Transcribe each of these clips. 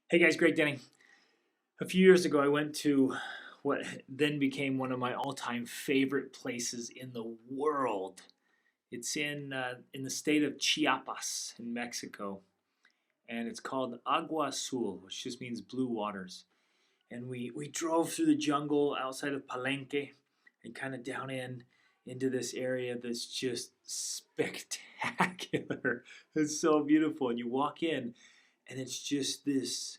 Hey guys, Greg Denning. A few years ago, I went to what then became one of my all-time favorite places in the world. It's in the state of Chiapas in Mexico, and it's called Agua Azul, which just means blue waters. And we drove through the jungle outside of Palenque and kind of down into this area that's just spectacular. It's so beautiful, and you walk in, and it's just this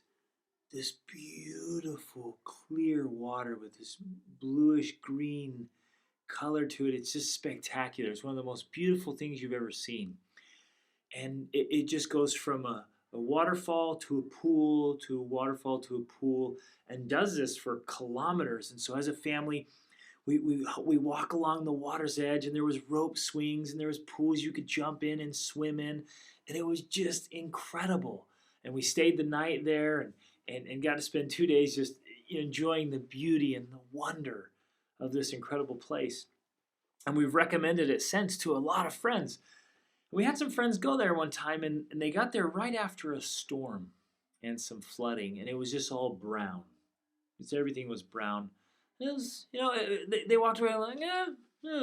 beautiful clear water with this bluish green color to it. It's just spectacular. It's one of the most beautiful things you've ever seen. And it just goes from a waterfall to a pool to a waterfall to a pool and does this for kilometers. And so as a family, we walk along the water's edge, and there was rope swings, and there was pools you could jump in and swim in, and it was just incredible. And we stayed the night there, and got to spend 2 days just enjoying the beauty and the wonder of this incredible place. And we've recommended it since to a lot of friends. We had some friends go there one time, and they got there right after a storm and some flooding, and it was just all brown. Just everything was brown. It was, they walked away like, yeah,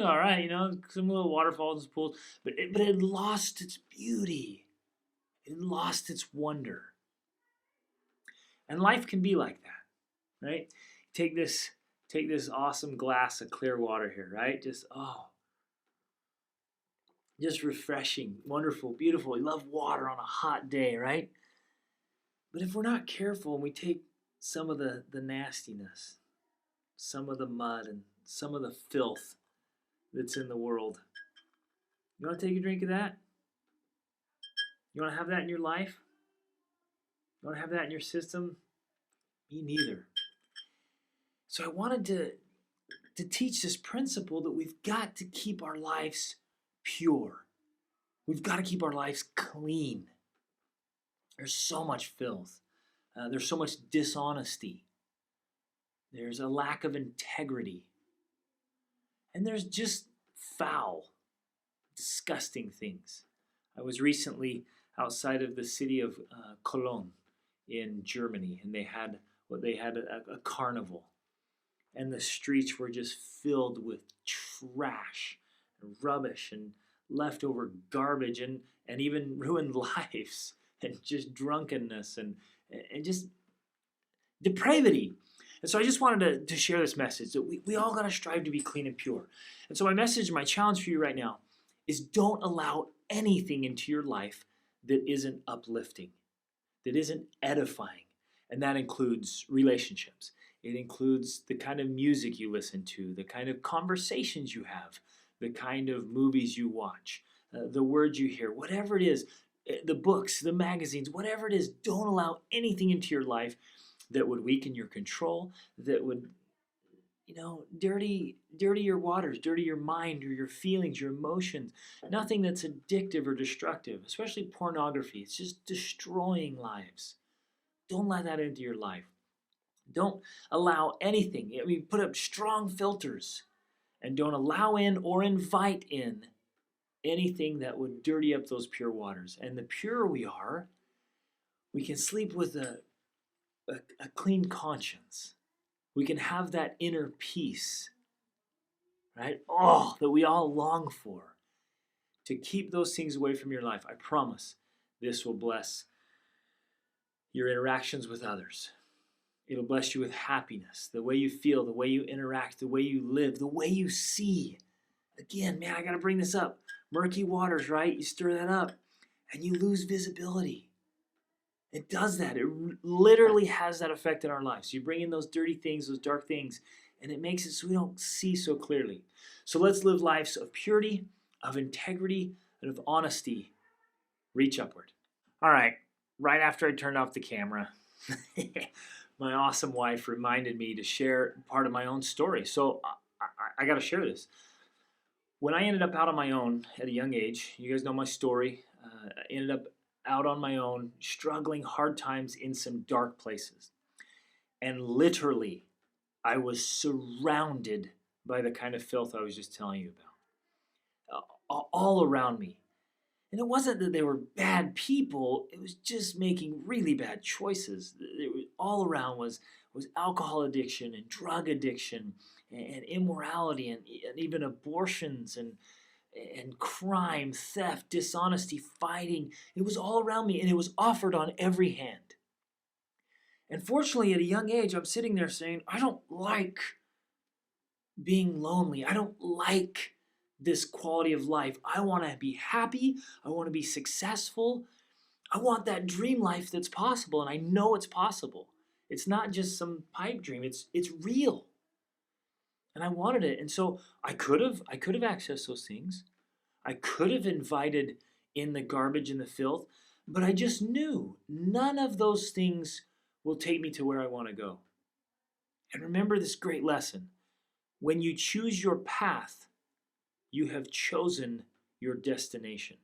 all right, some little waterfalls and pools, but it had lost its beauty. It had lost its wonder. And life can be like that, right? Take this, take this awesome glass of clear water here, right? Just refreshing, wonderful, beautiful. We love water on a hot day, right? But if we're not careful and we take some of the nastiness, some of the mud, and some of the filth that's in the world, you want to take a drink of that? You want to have that in your life? You want to have that in your system? Me neither. So I wanted to teach this principle that we've got to keep our lives pure. We've got to keep our lives clean. There's so much filth. There's so much dishonesty. There's a lack of integrity. And there's just foul, disgusting things. I was recently outside of the city of Cologne in Germany, and they had a carnival, and the streets were just filled with trash and rubbish and leftover garbage and even ruined lives and just drunkenness and just depravity. And so I just wanted to share this message that we all got to strive to be clean and pure. And so my message, my challenge for you right now is don't allow anything into your life that isn't uplifting, that isn't edifying. And that includes relationships. It includes the kind of music you listen to, the kind of conversations you have, the kind of movies you watch, the words you hear, whatever it is, the books, the magazines, whatever it is, don't allow anything into your life that would weaken your control, that would, dirty your waters, dirty your mind or your feelings, your emotions. Nothing that's addictive or destructive, especially pornography. It's just destroying lives. Don't let that into your life. Don't allow anything. I mean, put up strong filters and don't allow in or invite in anything that would dirty up those pure waters. And the purer we are, we can sleep with a clean conscience. We can have that inner peace, right? Oh, that we all long for. To keep those things away from your life, I promise this will bless your interactions with others. It'll bless you with happiness, the way you feel, the way you interact, the way you live, the way you see. Again, man, I got to bring this up. Murky waters, right? You stir that up and you lose visibility. It does that. It literally has that effect in our lives. You bring in those dirty things, those dark things, and it makes it so we don't see so clearly. So let's live lives of purity, of integrity, and of honesty. Reach upward. All right after I turned off the camera, my awesome wife reminded me to share part of my own story. So I got to share this. When I ended up out on my own at a young age, you guys know my story. I ended up out on my own, struggling hard times in some dark places. And literally, I was surrounded by the kind of filth I was just telling you about, all around me. And it wasn't that they were bad people, it was just making really bad choices. All around was alcohol addiction and drug addiction and immorality and even abortions and crime, theft, dishonesty, fighting. It was all around me and it was offered on every hand. And fortunately, at a young age, I'm sitting there saying, I don't like being lonely. I don't like this quality of life. I want to be happy. I want to be successful. I want that dream life that's possible, and I know it's possible. It's not just some pipe dream. It's real. And I wanted it. And so I could have accessed those things. I could have invited in the garbage and the filth, but I just knew none of those things will take me to where I want to go. And remember this great lesson. When you choose your path, you have chosen your destination.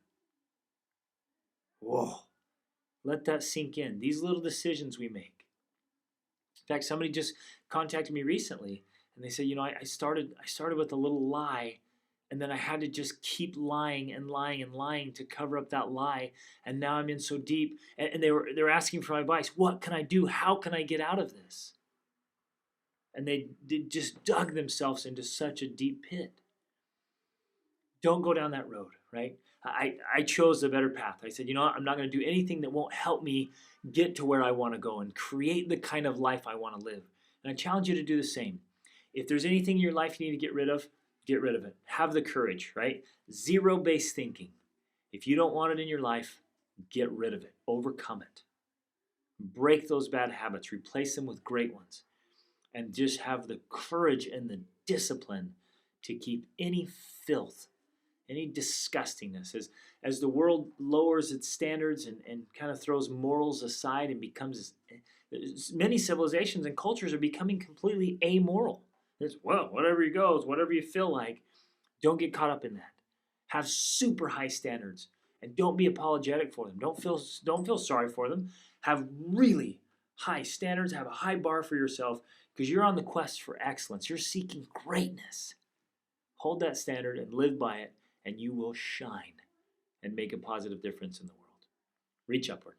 Whoa. Let that sink in. These little decisions we make. In fact, somebody just contacted me recently and they said, I started with a little lie, and then I had to just keep lying and lying and lying to cover up that lie, and now I'm in so deep, and they were asking for my advice. What can I do? How can I get out of this? And they just dug themselves into such a deep pit. Don't go down that road, right? I chose the better path. I said, I'm not going to do anything that won't help me get to where I want to go and create the kind of life I want to live. And I challenge you to do the same. If there's anything in your life you need to get rid of it. Have the courage, right? Zero-based thinking. If you don't want it in your life, get rid of it. Overcome it. Break those bad habits. Replace them with great ones. And just have the courage and the discipline to keep any filth, any disgustingness. As the world lowers its standards and kind of throws morals aside and becomes, many civilizations and cultures are becoming completely amoral. It's, whatever you goes, whatever you feel like. Don't get caught up in that. Have super high standards and don't be apologetic for them. Don't feel sorry for them. Have really high standards. Have a high bar for yourself because you're on the quest for excellence. You're seeking greatness. Hold that standard and live by it, and you will shine and make a positive difference in the world. Reach upward.